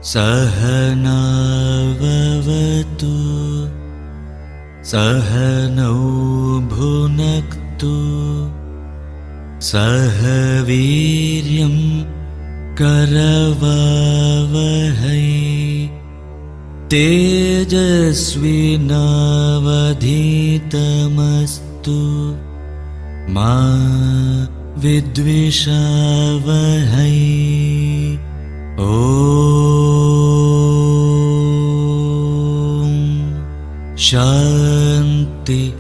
Sahanavavatu Sahanau bhunaktu Sahaviryam karavavahai Tejasvinavadhitamastu Ma vidvishavahai Om Shanti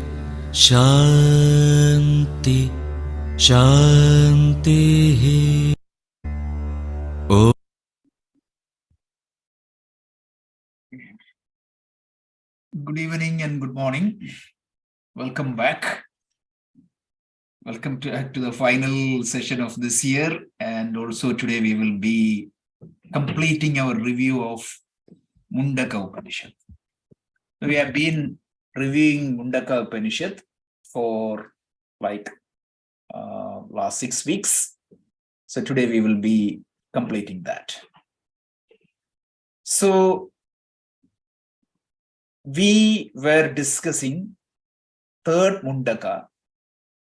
Shanti Shanti. Om. Good evening and good morning. Welcome back. Welcome to the final session of this year. And also today we will be completing our review of Mundaka Upanishad. So we have been reviewing Mundaka Upanishad for last 6 weeks. So today we will be completing that. So we were discussing third Mundaka.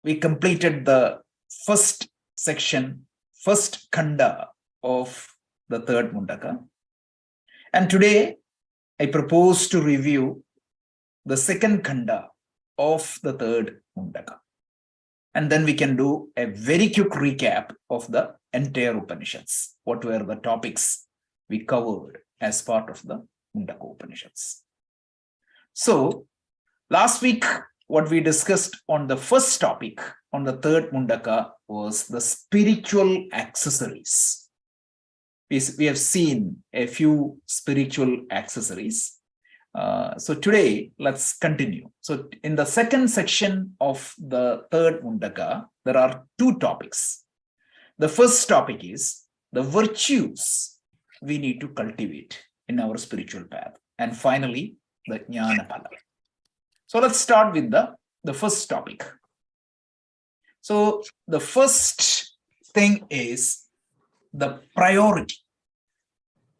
We completed the first section, first khanda of the third Mundaka. And today I propose to review the second khanda of the third Mundaka. And then we can do a very quick recap of the entire Upanishads. What were the topics we covered as part of the Mundaka Upanishads? So last week, what we discussed on the first topic on the third Mundaka was the spiritual accessories. We have seen a few spiritual accessories. So today, let's continue. So in the second section of the third Mundaka, there are two topics. The first topic is the virtues we need to cultivate in our spiritual path. And finally, the Jnana Phala. So let's start with the first topic. So the first thing is the priority.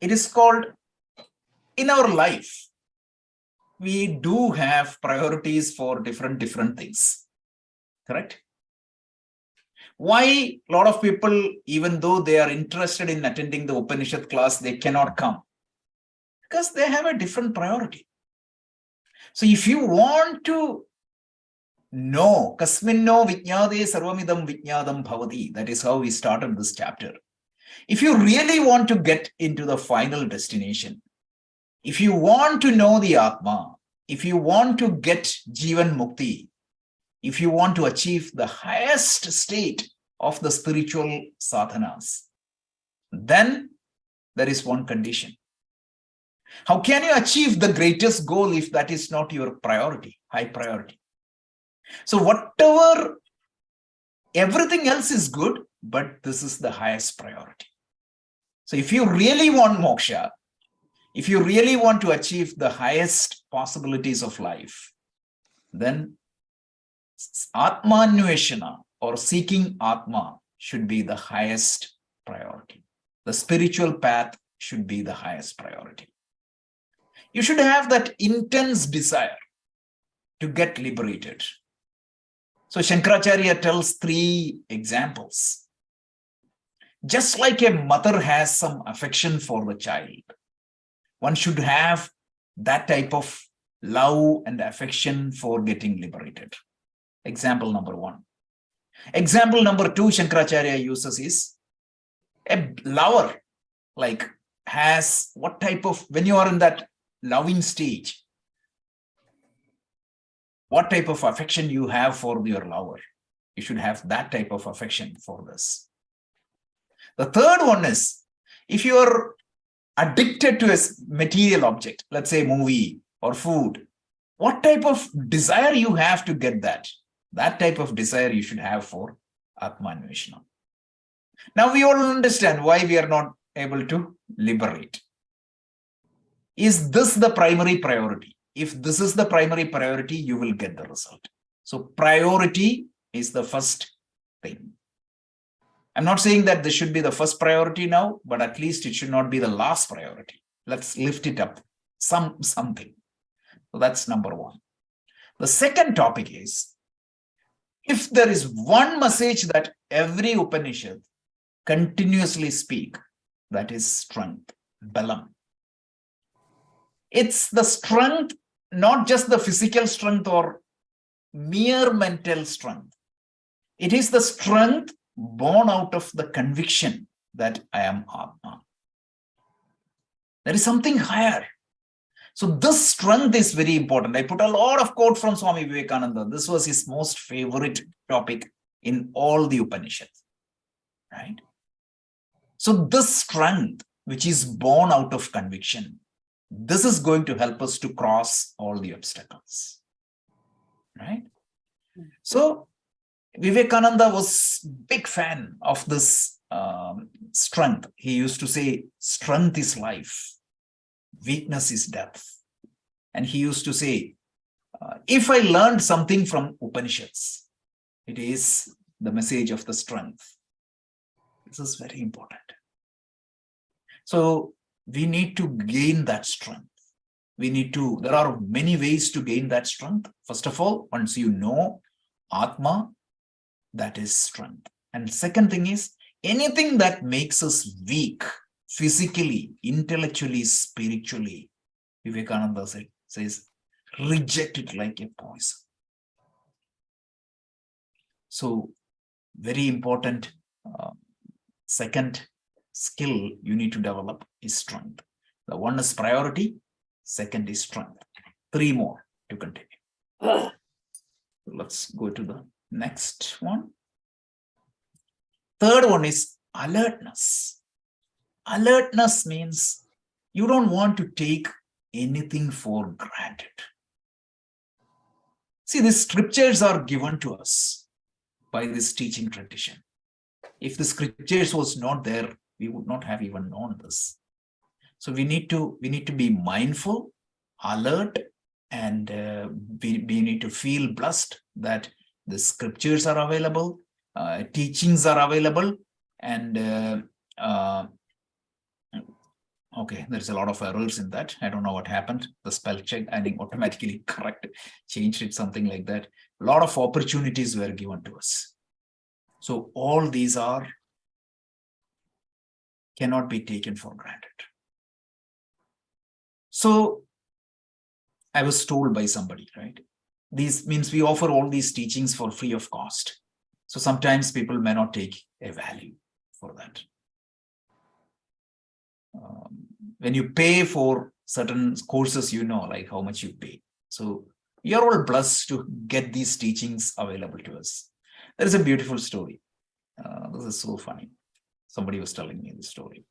It is called, in our life, we do have priorities for different things, correct? Why a lot of people, even though they are interested in attending the Upanishad class, they cannot come? Because they have a different priority. So if you want to know, kasminno vijnade sarvamidam vijnadam bhavati, that is how we started this chapter. If you really want to get into the final destination, if you want to know the Atma, if you want to get Jivan Mukti, if you want to achieve the highest state of the spiritual sadhanas, then there is one condition. How can you achieve the greatest goal if that is not your priority, high priority? So whatever, everything else is good, but this is the highest priority. So if you really want moksha, if you really want to achieve the highest possibilities of life, then Atmanveshana or seeking Atma should be the highest priority. The spiritual path should be the highest priority. You should have that intense desire to get liberated. So Shankaracharya tells 3 examples. Just like a mother has some affection for the child, one should have that type of love and affection for getting liberated. Example number 1. Example number 2 Shankaracharya uses is a lover, like has what type of, when you are in that loving stage, what type of affection you have for your lover. You should have that type of affection for this. The third one is, if you are addicted to a material object, let's say movie or food, what type of desire you have to get that? That type of desire you should have for Atmanveshana. Now we all understand why we are not able to liberate. Is this the primary priority? If this is the primary priority, you will get the result. So priority is the first thing. I'm not saying that this should be the first priority now, but at least it should not be the last priority. Let's lift it up something. So that's number one. The second topic is, if there is one message that every Upanishad continuously speak, that is strength, balam. It's the strength, not just the physical strength or mere mental strength. It is the strength born out of the conviction that I am Atma. There is something higher. So this strength is very important. I put a lot of quote from Swami Vivekananda. This was his most favorite topic in all the Upanishads, right? So this strength, which is born out of conviction, this is going to help us to cross all the obstacles, right? So Vivekananda was big fan of this strength. He used to say, strength is life, weakness is death. And he used to say, if I learned something from Upanishads, it is the message of the strength. This is very important. So we need to gain that strength. There are many ways to gain that strength. First of all, once you know Atma, that is strength. And second thing is, anything that makes us weak, physically, intellectually, spiritually, Vivekananda says, reject it like a poison. So, very important second skill you need to develop is strength. The one is priority, second is strength. 3 more to continue. Let's go to the next one. Third one is alertness. Alertness means you don't want to take anything for granted. See, the scriptures are given to us by this teaching tradition. If the scriptures was not there, we would not have even known this. So we need to be mindful, alert, and we need to feel blessed that the scriptures are available, teachings are available, and okay, there's a lot of errors in that. I don't know what happened. The spell check, I think automatically changed it, something like that. A lot of opportunities were given to us. So all these cannot be taken for granted. So I was told by somebody, right? These means we offer all these teachings for free of cost. So sometimes people may not take a value for that. When you pay for certain courses, you know, like how much you pay. So you're all blessed to get these teachings available to us. There is a beautiful story. This is so funny. Somebody was telling me the story.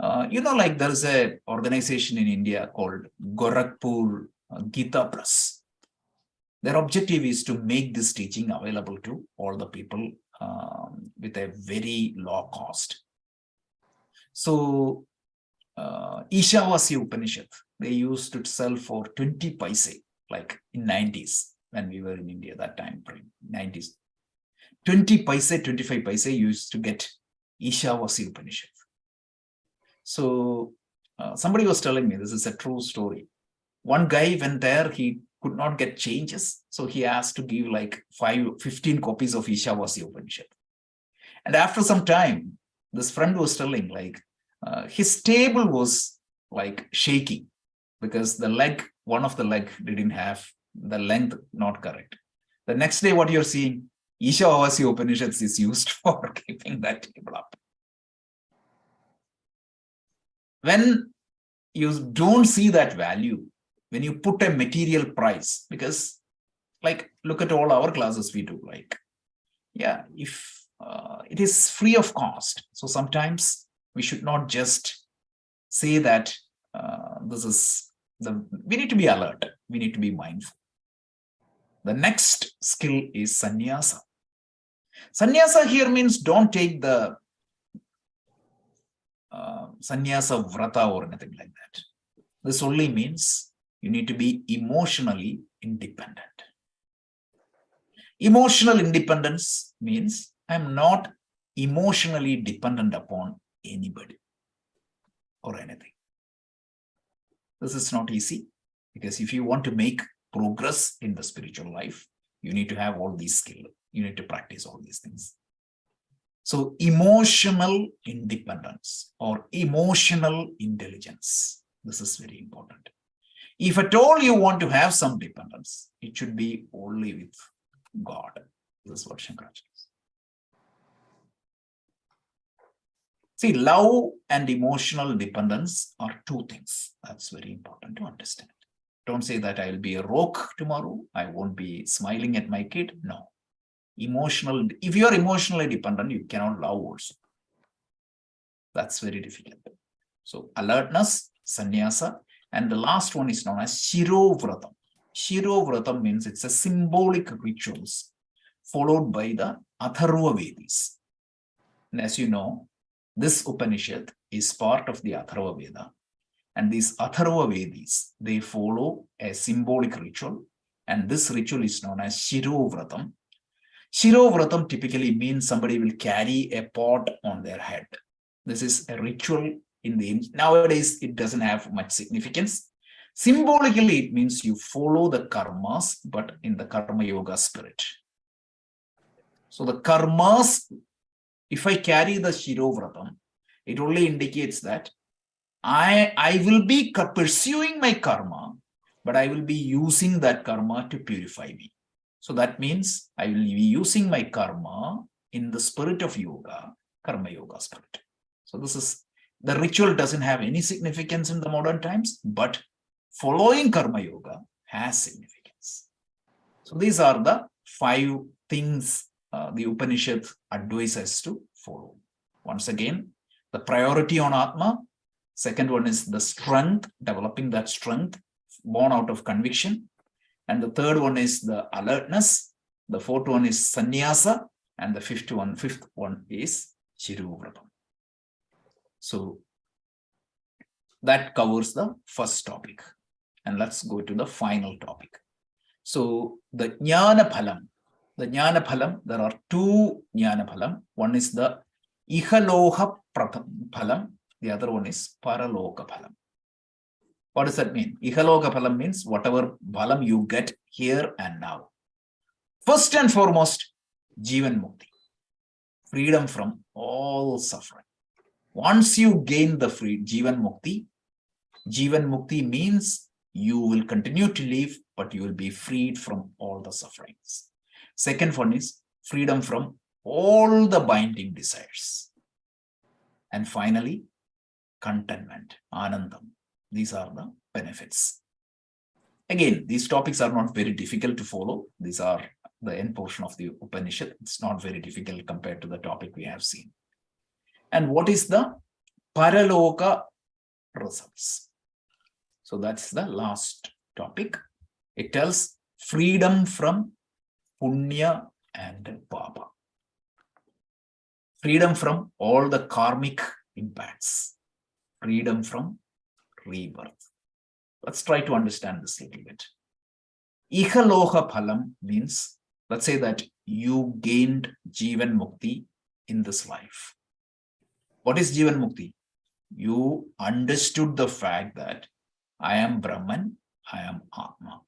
Like there's an organization in India called Gorakhpur Gita Press. Their objective is to make this teaching available to all the people with a very low cost. So Ishavasya Upanishad, they used to sell for 20 paise, like in 90s when we were in India, that time frame, 90s. 20 paise, 25 paise used to get Ishavasya Upanishad. So somebody was telling me, this is a true story. One guy went there, he could not get changes. So he asked to give like 15 copies of Ishavasya Upanishad. And after some time, this friend was telling like, his table was like shaking because one of the leg didn't have the length not correct. The next day, what you're seeing, Ishavasya Upanishads is used for keeping that table up. When you don't see that value, when you put a material price, because like, look at all our classes we do, like, yeah, if it is free of cost. So sometimes we should not just say that we need to be alert. We need to be mindful. The next skill is sannyasa. Sannyasa here means don't take the sannyasa vrata or anything like that. This only means you need to be emotionally independent. Emotional independence means I'm not emotionally dependent upon anybody or anything. This is not easy, because if you want to make progress in the spiritual life, you need to have all these skills. You need to practice all these things. So emotional independence or emotional intelligence, this is very important. If at all you want to have some dependence, it should be only with God. This is what Shankaracharya says. See, love and emotional dependence are two things. That's very important to understand. Don't say that I'll be a rock tomorrow, I won't be smiling at my kid. No. Emotional, if you are emotionally dependent, you cannot love also. That's very difficult. So alertness, sannyasa, and the last one is known as Shirovratam. Shirovratam means it's a symbolic rituals followed by the Atharva Vedas. And as you know, this Upanishad is part of the Atharva Veda. And these Atharva Vedas, they follow a symbolic ritual. And this ritual is known as Shirovratam. Shirovratam typically means somebody will carry a pot on their head. This is a ritual in the nowadays, it doesn't have much significance. Symbolically, it means you follow the karmas, but in the karma yoga spirit. So the karmas, if I carry the Shirovratam, it only indicates that I will be pursuing my karma, but I will be using that karma to purify me. So that means I will be using my karma in the spirit of yoga, karma yoga spirit. So this is, the ritual doesn't have any significance in the modern times, but following karma yoga has significance. So these are the 5 things the Upanishad advises to follow. Once again, the priority on Atma. Second one is the strength, developing that strength born out of conviction. And the third one is the alertness. The fourth one is sannyasa. And the fifth one is Shiruvratam. So that covers the first topic. And let's go to the final topic. So the Jnana Phalam. The Jnana Phalam, there are 2 Jnana Phalam. One is the Ihaloka Phalam. The other one is Paraloka Phalam. What does that mean? Ihaloka Phalam means whatever phalam you get here and now. First and foremost, Jivan Mukti. Freedom from all suffering. Once you gain the Jivan Mukti means you will continue to live, but you will be freed from all the sufferings. Second one is freedom from all the binding desires. And finally, contentment, Anandam. These are the benefits. Again, these topics are not very difficult to follow. These are the end portion of the Upanishad. It's not very difficult compared to the topic we have seen. And what is the Paraloka results? So that's the last topic. It tells freedom from punya and papa. Freedom from all the karmic impacts. Freedom from rebirth. Let's try to understand this a little bit. Ihaloka Phalam means, let's say that you gained Jivan Mukti in this life. What is Jivan Mukti? You understood the fact that I am Brahman, I am Atma.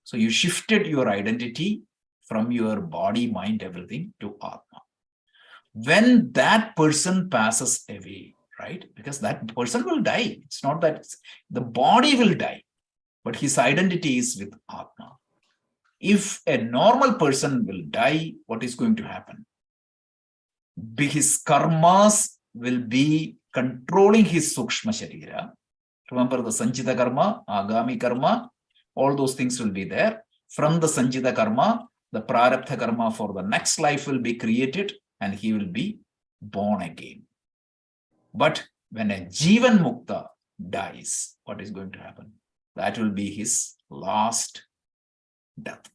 So you shifted your identity from your body, mind, everything to Atma. When that person passes away, right? Because that person will die. It's not that the body will die, but his identity is with Atma. If a normal person will die, what is going to happen? His karmas will be controlling his Sukshma Sharira. Remember the Sanchita Karma, Agami Karma, all those things will be there. From the Sanchita Karma, the Prarabdha Karma for the next life will be created and he will be born again. But when a Jivan Mukta dies, what is going to happen? That will be his last death.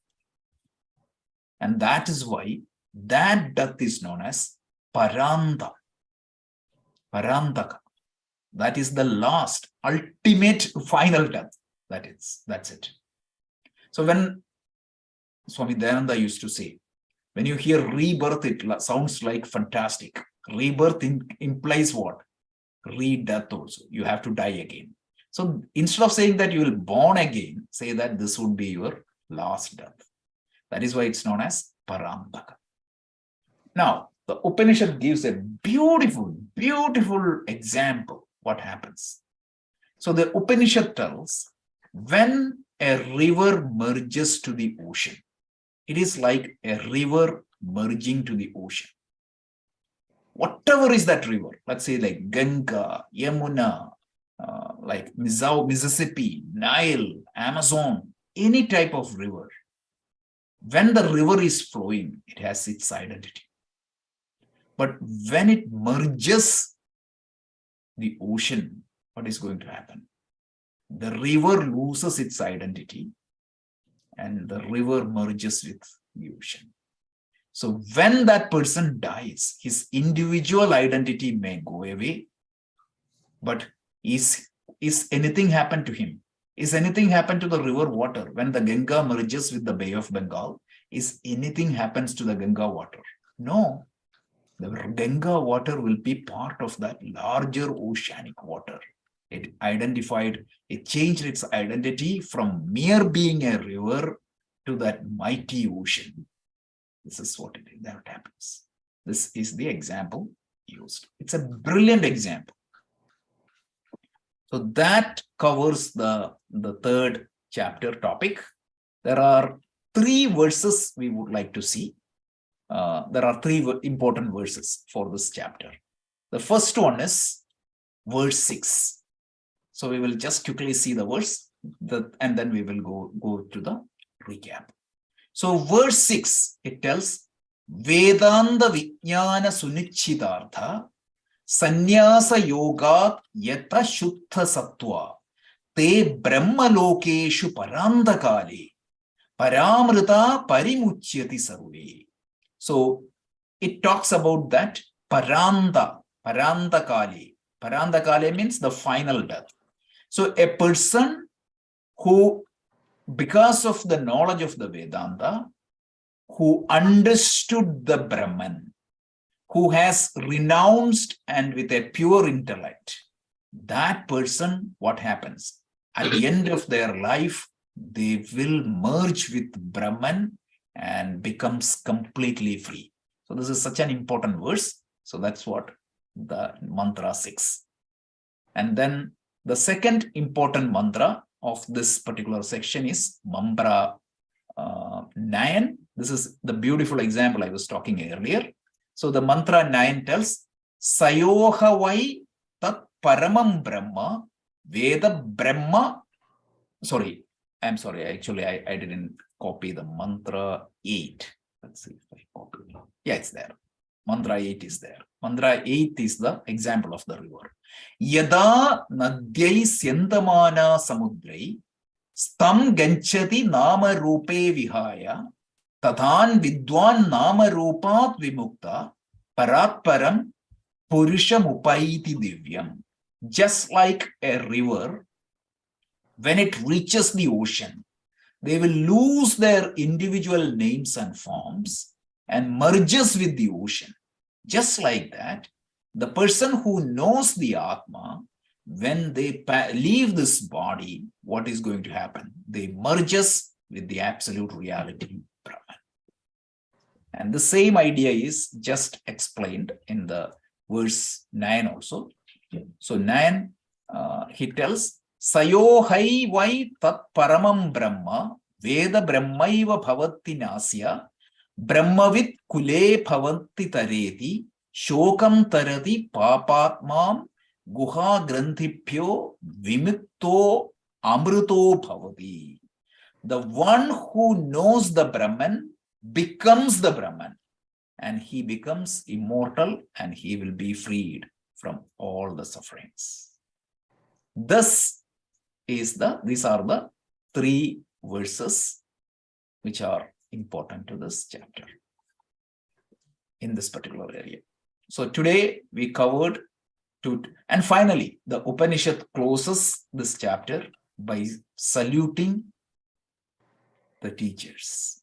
And that is why that death is known as Paranta. Parantaka. That is the last, ultimate, final death. That's it. So when Swami Dayananda used to say, when you hear rebirth, it sounds like fantastic. Rebirth implies what? Re-death also. You have to die again. So instead of saying that you will born again, say that this would be your last death. That is why it's known as Parambaka. Now, the Upanishad gives a beautiful, beautiful example what happens. So the Upanishad tells, when a river merges to the ocean, it is like a river merging to the ocean. Whatever is that river, let's say like Ganga, Yamuna, like Mississippi, Nile, Amazon, any type of river, when the river is flowing, it has its identity. But when it merges the ocean, what is going to happen? The river loses its identity and the river merges with the ocean. So when that person dies, his individual identity may go away, but is anything happened to him? Is anything happened to the river water when the Ganga merges with the Bay of Bengal? Is anything happens to the Ganga water? No. The Ganga water will be part of that larger oceanic water. It changed its identity from mere being a river to that mighty ocean. This is what that happens. This is the example used. It's a brilliant example. So that covers the third chapter topic. There are 3 verses we would like to see. There are 3 important verses for this chapter. The first one is verse 6. So we will just quickly see the verse, and then we will go to the recap. So verse 6, it tells, Vedanta Vijnana Sunichidartha Sannyasa Yogat Yata Shuddha Sattva Te Brahma Lokeshu Parandakale Paramrita Parimuchyati Sarve. So it talks about that Parandakale. Parandakale means the final death. So a person who, because of the knowledge of the Vedanta, who understood the Brahman, who has renounced and with a pure intellect, that person, what happens? At the end of their life, they will merge with Brahman and becomes completely free. So this is such an important verse. So that's what the mantra 6. And then the second important mantra of this particular section is mantra 9. This is the beautiful example I was talking earlier. So the mantra 9 tells, Sayoha vai tat paramam brahma veda brahma. I'm sorry, actually I didn't copy the mantra 8. Let's see if I copy it. Yeah, it's there. Mantra 8 is there. Mantra 8 is the example of the river. Yada nadyai syandamana samudrai stam ganchati nama rupe vihaya tadhan vidwan nama rupat vimukta paratparam purusham upaiti divyam. Just like a river, when it reaches the ocean, they will lose their individual names and forms and merges with the ocean. Just like that, the person who knows the Atma, when they leave this body, what is going to happen? They merges with the absolute reality, Brahman. And the same idea is just explained in the verse 9 also. So 9, he tells, Sayohai vai tat paramam brahma veda brahmaiva bhavati nasya brahmavit kule bhavanti tareti shokam tarati papatmam guha grandhibhyo vimukto amruto bhavati. The one who knows the Brahman becomes the Brahman, and he becomes immortal, and he will be freed from all the sufferings. These are the 3 verses which are important to this chapter in this particular area. So today we covered and finally the Upanishad closes this chapter by saluting the teachers.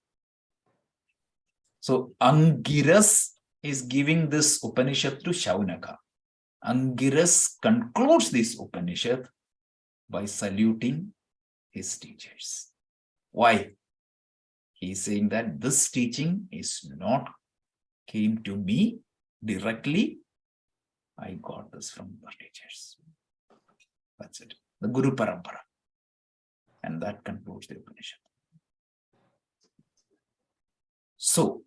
So Angiras is giving this Upanishad to Shaunaka. Angiras concludes this Upanishad by saluting his teachers. Why? He's saying that this teaching is not came to me directly. I got this from the teachers. That's it. The Guru Parampara. And that concludes the Upanishad. So,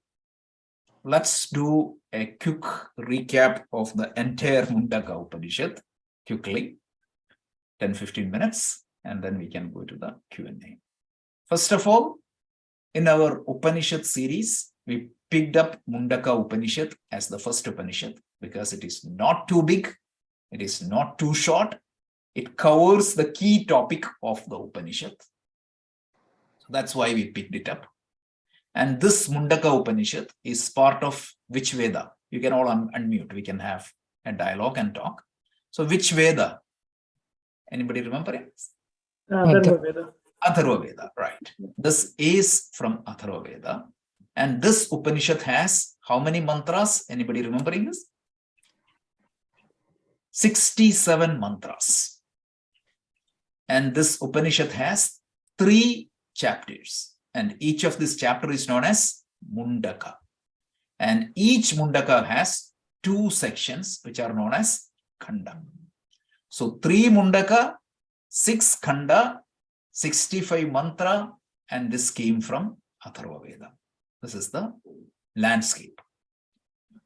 let's do a quick recap of the entire Mundaka Upanishad quickly, 10-15 minutes, and then we can go to the Q&A. First of all, in our Upanishad series, we picked up Mundaka Upanishad as the first Upanishad because it is not too big, it is not too short, it covers the key topic of the Upanishad. So that's why we picked it up. And this Mundaka Upanishad is part of which Veda? You can all unmute. We can have a dialogue and talk. So which Veda? Anybody remember it? Atharva Veda. Atharva Veda, right. This is from Atharva Veda. And this Upanishad has how many mantras? Anybody remembering this? 67 mantras. And this Upanishad has 3 chapters. And each of this chapter is known as Mundaka. And each Mundaka has 2 sections which are known as Khanda. So 3 Mundaka, 6 Khanda, 65 mantra, and this came from Atharva Veda. This is the landscape.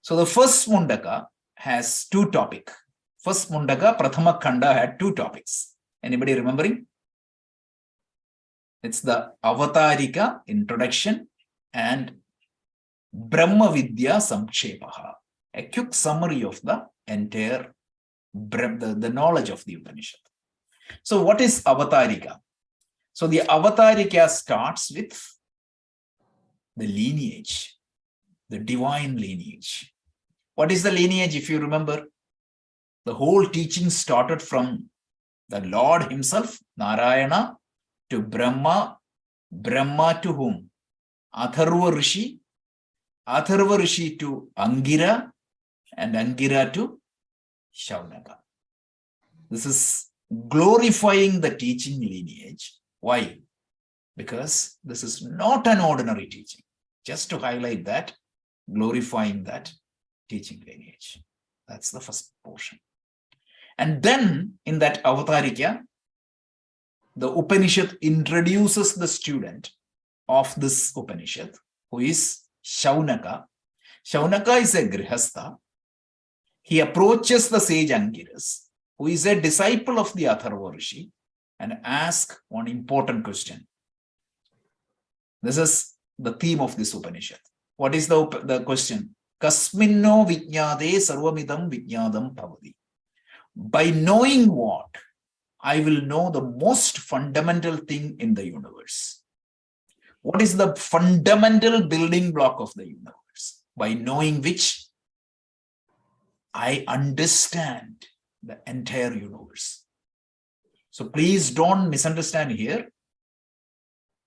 So the first Mundaka has 2 topics. First Mundaka, Prathama Khanda, had 2 topics. Anybody remembering? It's the Avatarika, introduction, and Brahma Vidya Samkshepaha, a quick summary of the entire the knowledge of the Upanishad. So what is Avatarika? So the Avatarika starts with the lineage, the divine lineage. What is the lineage? If you remember, the whole teaching started from the Lord himself, Narayana, to Brahma, Brahma to whom? Atharva Rishi, Atharva Rishi to Angira, and Angira to Shaunaka. This is glorifying the teaching lineage. Why? Because this is not an ordinary teaching. Just to highlight that, glorifying that teaching lineage. That's the first portion. And then in that Avatarika, the Upanishad introduces the student of this Upanishad, who is Shaunaka. Shaunaka is a Grihastha. He approaches the sage Angiras, who is a disciple of the Atharva Rishi, and asks one important question. This is the theme of this Upanishad. What is the question? Kasminno vijnade sarvamidam vijnadam bhavati. By knowing what? I will know the most fundamental thing in the universe. What is the fundamental building block of the universe? By knowing which, I understand the entire universe. So please don't misunderstand here.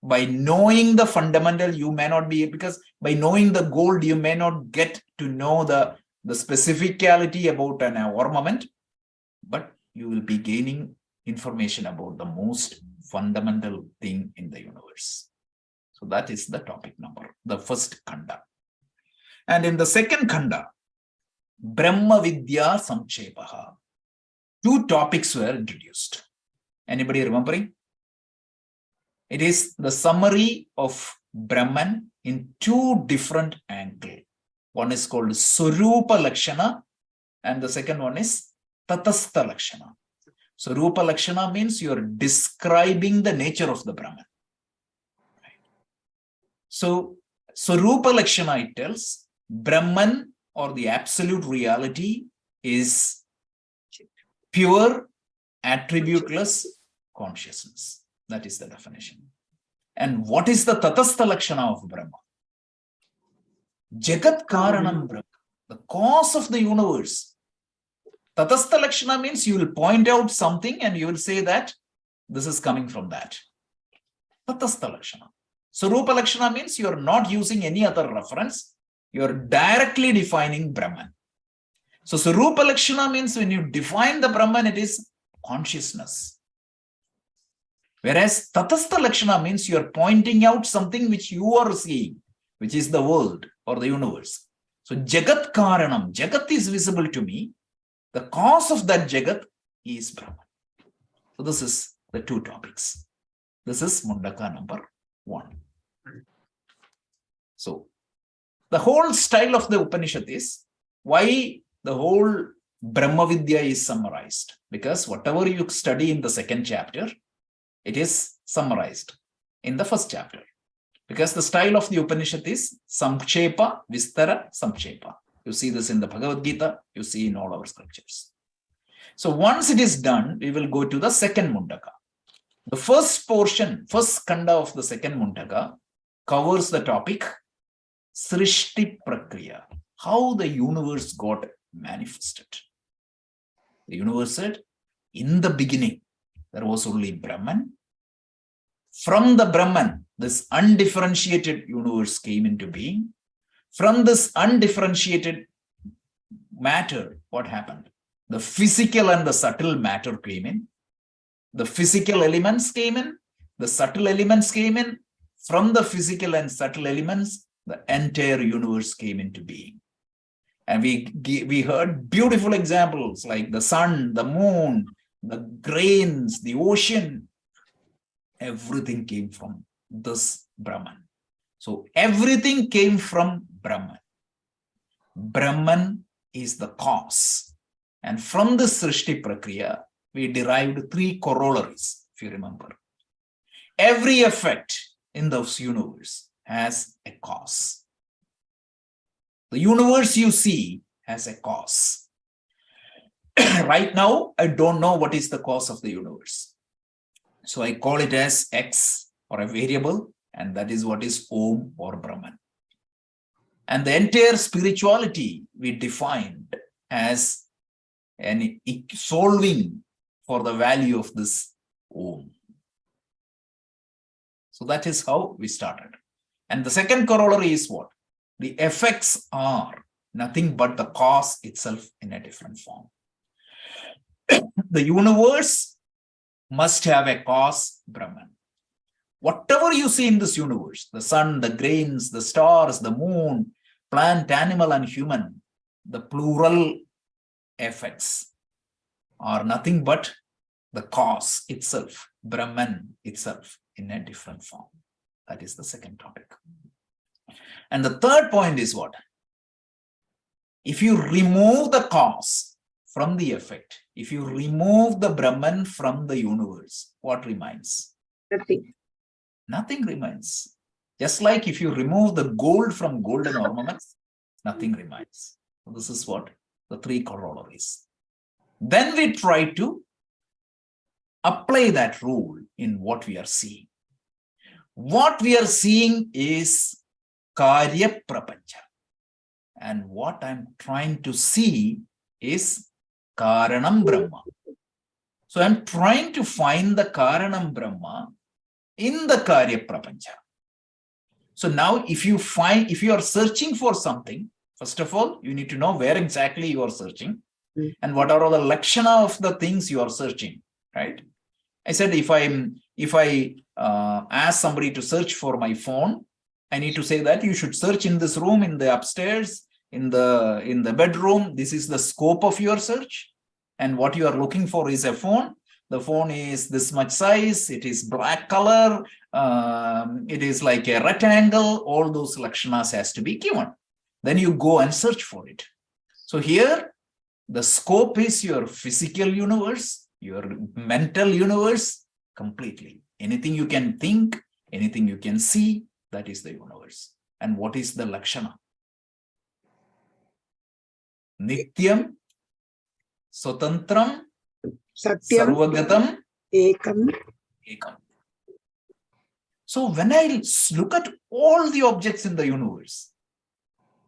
By knowing the fundamental, you may not be, because by knowing the gold, you may not get to know the specificality about an ornament, but you will be gaining information about the most fundamental thing in the universe. So that is the topic number, the first Khanda. And in the second Khanda, Brahma Vidya Samkshepaha, 2 topics were introduced. Anybody remembering? It is the summary of Brahman in 2 different angles. One is called Swarupa Lakshana, and the second one is Tatastha Lakshana. So Rupa Lakshana means you are describing the nature of the Brahman. Right. So Rupa Lakshana, it tells Brahman, or the absolute reality, is pure, attributeless consciousness. That is the definition. And what is the Tatastha Lakshana of Brahma? Jagat Karanam Brahma, the cause of the universe. Tatastha Lakshana means you will point out something and you will say that this is coming from that. Tatastha Lakshana. Swarupa Lakshana means you are not using any other reference. you're directly defining Brahman. So Sarupa Lakshana means when you define the Brahman, it is consciousness. Whereas Tatastha Lakshana means you're pointing out something which you are seeing, which is the world or the universe. So Jagat Karanam, Jagat is visible to me. The cause of that Jagat is Brahman. So this is the two topics. This is Mundaka number 1. So the whole style of the Upanishad is why the whole Brahma Vidya is summarized. Because whatever you study in the second chapter, it is summarized in the first chapter. Because the style of the Upanishad is Samkshepa, Vistara, Samkshepa. You see this in the Bhagavad Gita, you see in all our scriptures. So once it is done, we will go to the second Mundaka. The first portion, first Kanda of the second Mundaka covers the topic Srishti Prakriya, how the universe got manifested. The universe said, in the beginning, there was only Brahman. From the Brahman, this undifferentiated universe came into being. From this undifferentiated matter, what happened? The physical and the subtle matter came in. The physical elements came in. The subtle elements came in. From the physical and subtle elements, the entire universe came into being. And we heard beautiful examples like the sun, the moon, the grains, the ocean. Everything came from this Brahman. So everything came from Brahman. Brahman is the cause. And from this Srishti Prakriya, we derived 3 corollaries, if you remember. Every effect in this universe has a cause. The universe you see has a cause. Right now, I don't know what is the cause of the universe. So I call it as X or a variable, and that is what is Om or Brahman. And the entire spirituality we defined as an solving for the value of this Om. So that is how we started. And the second corollary is what? The effects are nothing but the cause itself in a different form. The universe must have a cause, Brahman. Whatever you see in this universe, the sun, the grains, the stars, the moon, plant, animal, and human, the plural effects are nothing but the cause itself, Brahman itself, in a different form. That is the second topic. And the third point is what? If you remove the cause from the effect, if you remove the Brahman from the universe, what remains? Nothing. Nothing remains. Just like if you remove the gold from golden ornaments, nothing remains. This is what the 3 corollaries. Then we try to apply that rule in what we are seeing. What we are seeing is Karya Prapancha. And what I'm trying to see is Karanam Brahma. So I'm trying to find the Karanam Brahma in the Karya Prapancha. So now if you are searching for something, first of all, you need to know where exactly you are searching and what are all the lakshana of the things you are searching, right? I said, if I ask somebody to search for my phone, I need to say that you should search in this room, in the upstairs, in the bedroom. This is the scope of your search. And what you are looking for is a phone. The phone is this much size. It is black color. It is like a rectangle. All those lakshanas has to be given. Then you go and search for it. So here, the scope is your physical universe, your mental universe, completely. Anything you can think, anything you can see, that is the universe. And what is the lakshana? Nityam, Swatantram, Satyam, Sarvagatam, Ekam. Ekam. So when I look at all the objects in the universe,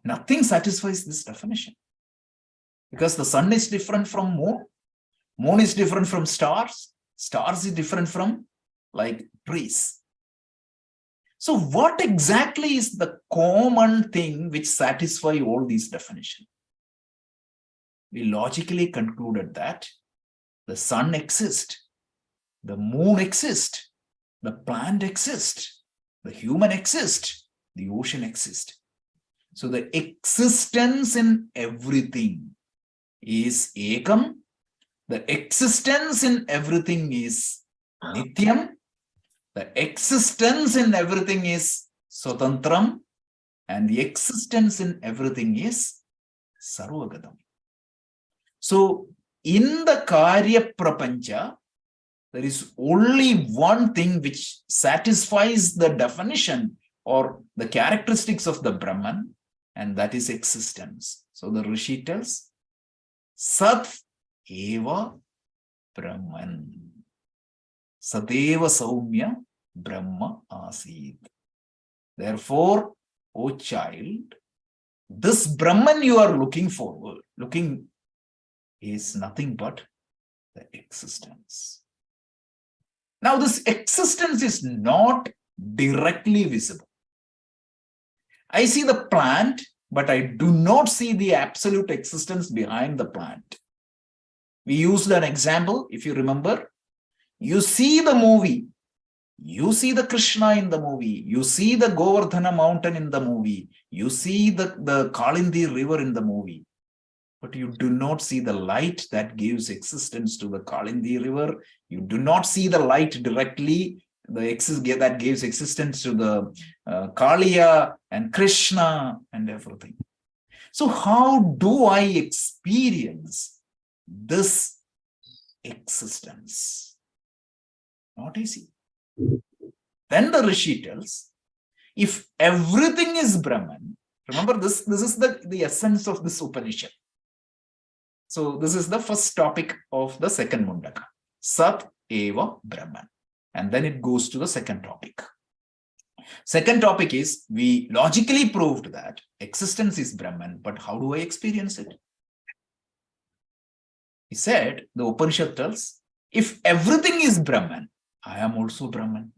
nothing satisfies this definition. Because the sun is different from moon, moon is different from stars, stars is different from like trees. So what exactly is the common thing which satisfies all these definitions? We logically concluded that the sun exists, the moon exists, the plant exists, the human exists, the ocean exists. So the existence in everything is ekam. The existence in everything is nityam. The existence in everything is swatantram. And the existence in everything is sarvagatam. So in the Karya Prapancha, there is only one thing which satisfies the definition or the characteristics of the Brahman, and that is existence. So the Rishi tells, Sat eva Brahman. Sadeva Saumya Brahma Asid. Therefore, O child, this Brahman you are looking is nothing but the existence. Now, this existence is not directly visible. I see the plant, but I do not see the absolute existence behind the plant. We used an example, if you remember. You see the movie. You see the Krishna in the movie. You see the Govardhana mountain in the movie. You see the Kalindi river in the movie. But you do not see the light that gives existence to the Kalindi river. You do not see the light directly that gives existence to the Kaliya and Krishna and everything. So how do I experience this existence? Not easy. Then the Rishi tells, if everything is Brahman, remember this is the essence of this Upanishad. So this is the first topic of the second Mundaka. Sat eva Brahman. And then it goes to the second topic. Second topic is, we logically proved that existence is Brahman, but how do I experience it? He said, the Upanishad tells, if everything is Brahman, I am also Brahman.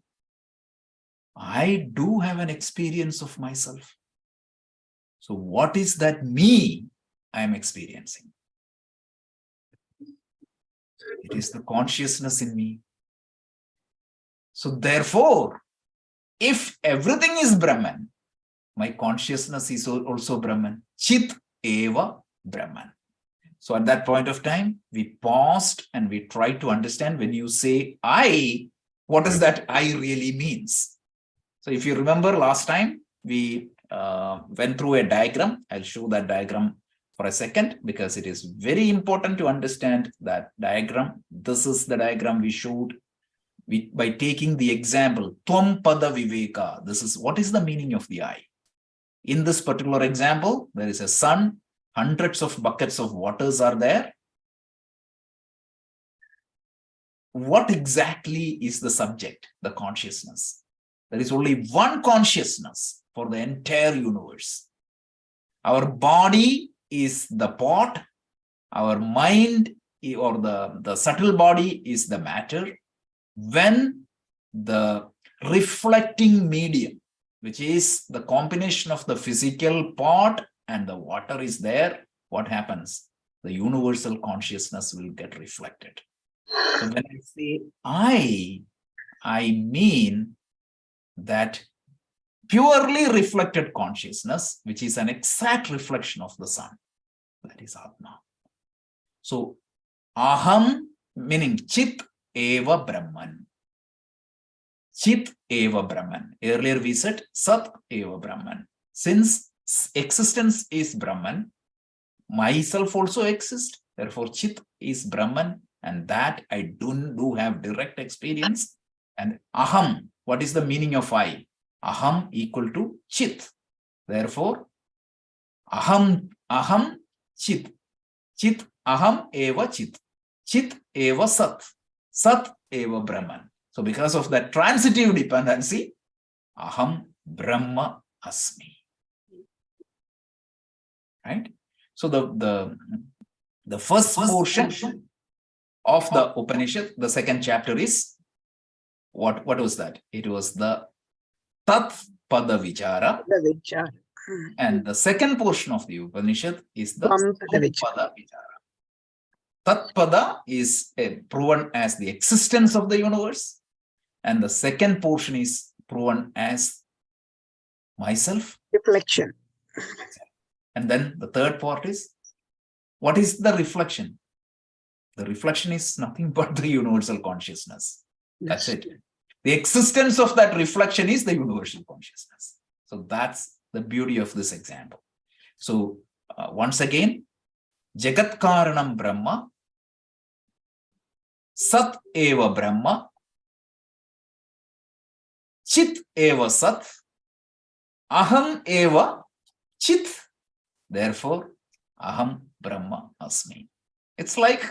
I do have an experience of myself. So what is that me I am experiencing? It is the consciousness in me. So therefore, if everything is Brahman, my consciousness is also Brahman. Chit eva Brahman. So at that point of time, we paused and we tried to understand, when you say I, what does that I really means? So if you remember last time, we went through a diagram. I'll show that diagram for a second, because it is very important to understand that diagram. This is the diagram we showed by taking the example, Tvam Pada Viveka. This is what is the meaning of the I. In this particular example, there is a sun, hundreds of buckets of waters are there. What exactly is the subject? The consciousness. There is only one consciousness for the entire universe. Our body is the pot. Our mind, or the subtle body, is the matter. When the reflecting medium, which is the combination of the physical pot and the water, is there, what happens? The universal consciousness will get reflected. So when I say I mean that purely reflected consciousness, which is an exact reflection of the sun. That is Atma. So Aham, meaning Chit eva Brahman. Chit eva Brahman. Earlier we said Sat eva Brahman. Since existence is Brahman, myself also exists. Therefore, Chit is Brahman, and that I do have direct experience. And Aham, what is the meaning of I? Aham equal to Chit. Therefore, Aham Chit. Chit Aham eva Chit. Chit eva Sat. Sat eva Brahman. So because of that transitive dependency, Aham Brahma Asmi. Right? So the first portion of the Upanishad, the second chapter, is what was that? It was the Tat Pada Vichara. The Vichara. And the second portion of the Upanishad is the Tvam Pada Vichara. Pada Vichara. Tat Pada is proven as the existence of the universe. And the second portion is proven as myself. Reflection. And then the third part is, what is the reflection? The reflection is nothing but the universal consciousness. That's it. The existence of that reflection is the universal consciousness. So that's the beauty of this example. So once again, Jagat Karanam Brahma, Sat Eva Brahma, Chit Eva Sat, Aham Eva Chit. Therefore, Aham Brahma Asmi. It's like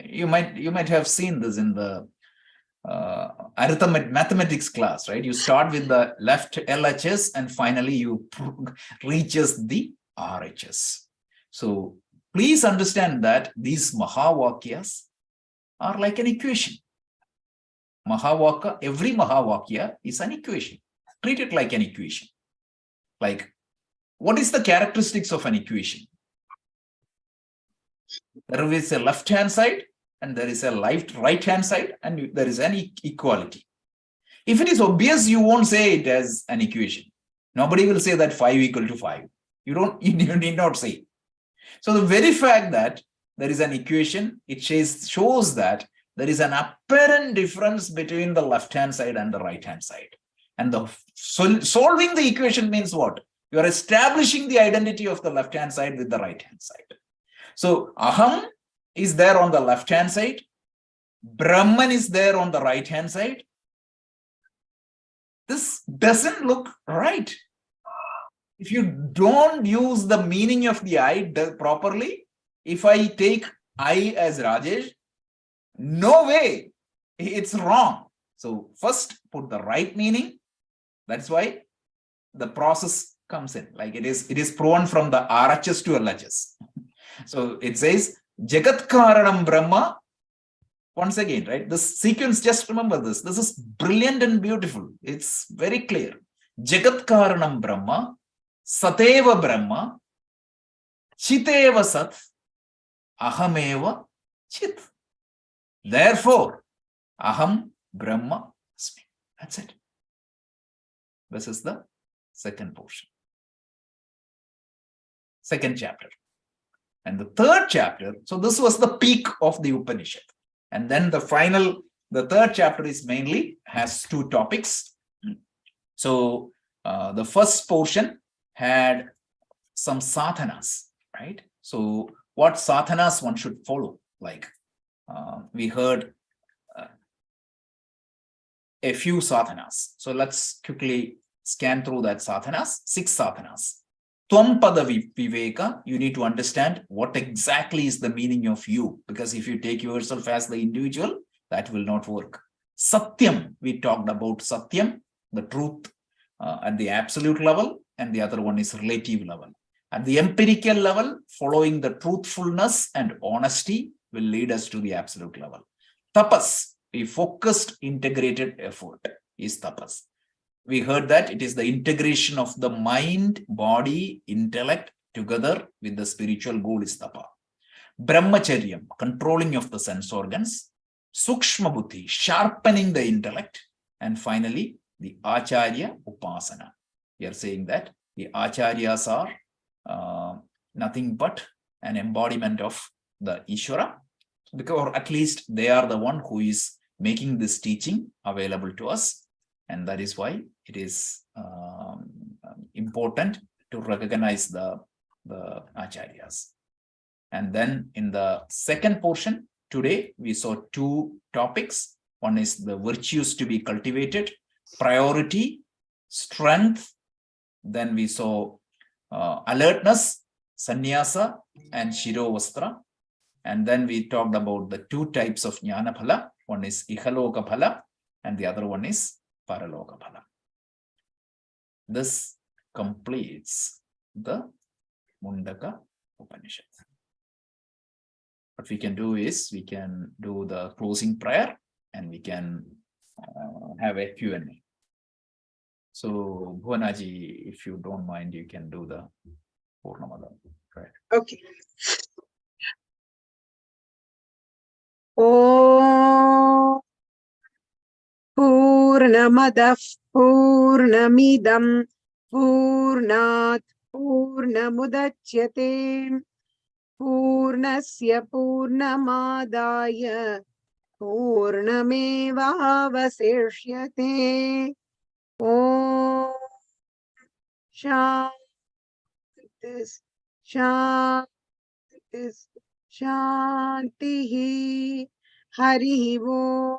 you might have seen this in the mathematics class, right? You start with the left LHS and finally you reaches the RHS. So please understand that these Mahavakyas are like an equation. Every Mahavakya is an equation. Treat it like an equation. Like, what is the characteristics of an equation? There is a left-hand side and there is a right-hand side, and there is an equality. If it is obvious, you won't say it as an equation. Nobody will say that 5 equal to 5. You need not say. So the very fact that there is an equation, it shows that there is an apparent difference between the left-hand side and the right-hand side. And solving the equation means what? You are establishing the identity of the left-hand side with the right-hand side. So Aham is there on the left-hand side. Brahman is there on the right-hand side. This doesn't look right. If you don't use the meaning of the I properly, if I take I as Rajesh, no way, it's wrong. So first put the right meaning. That's why the process comes in. Like it is proven from the RHS to LHS. So it says Jagat Karanam Brahma. Once again, right? This sequence, just remember this. This is brilliant and beautiful. It's very clear. Jagat Karanam Brahma, Sateva Brahma, Chiteva Sat, Ahameva Chit. Therefore, Aham Brahma Asmi. That's it. This is the second portion. Second chapter. And the third chapter, so this was the peak of the Upanishad. And then the third chapter has 2 topics. So the first portion had some sadhanas, right? So what sadhanas one should follow? Like we heard a few sadhanas. So let's quickly scan through that sadhanas, 6 sadhanas. Tvam pada viveka, you need to understand what exactly is the meaning of you, because if you take yourself as the individual, that will not work. Satyam, we talked about Satyam, the truth at the absolute level, and the other one is relative level. At the empirical level, following the truthfulness and honesty will lead us to the absolute level. Tapas, a focused, integrated effort is tapas. We heard that it is the integration of the mind, body, intellect together with the spiritual goal is tapa. Brahmacharyam, controlling of the sense organs. Sukshma buddhi, sharpening the intellect. And finally, the acharya upasana. We are saying that the acharyas are nothing but an embodiment of the Ishvara, or at least they are the one who is making this teaching available to us. And that is why it is important to recognize the acharyas. And then in the second portion, today we saw 2 topics. One is the virtues to be cultivated, priority, strength. Then we saw alertness, sannyasa, and shirovastra. And then we talked about the 2 types of jnana phala. One is ihaloka phala, and the other one is paraloka phala. This completes the Mundaka Upanishad. What we can do is we can do the closing prayer and we can have a Q&A. So, Bhuwanaji, if you don't mind, you can do the Purnamada. Right. Okay. Om Purnamadah Purnamidam Purnat Purnamudachyate Purnasya Purnamadaya Purnamevavasishyate. Om Shanti Shanti Shanti Hari Om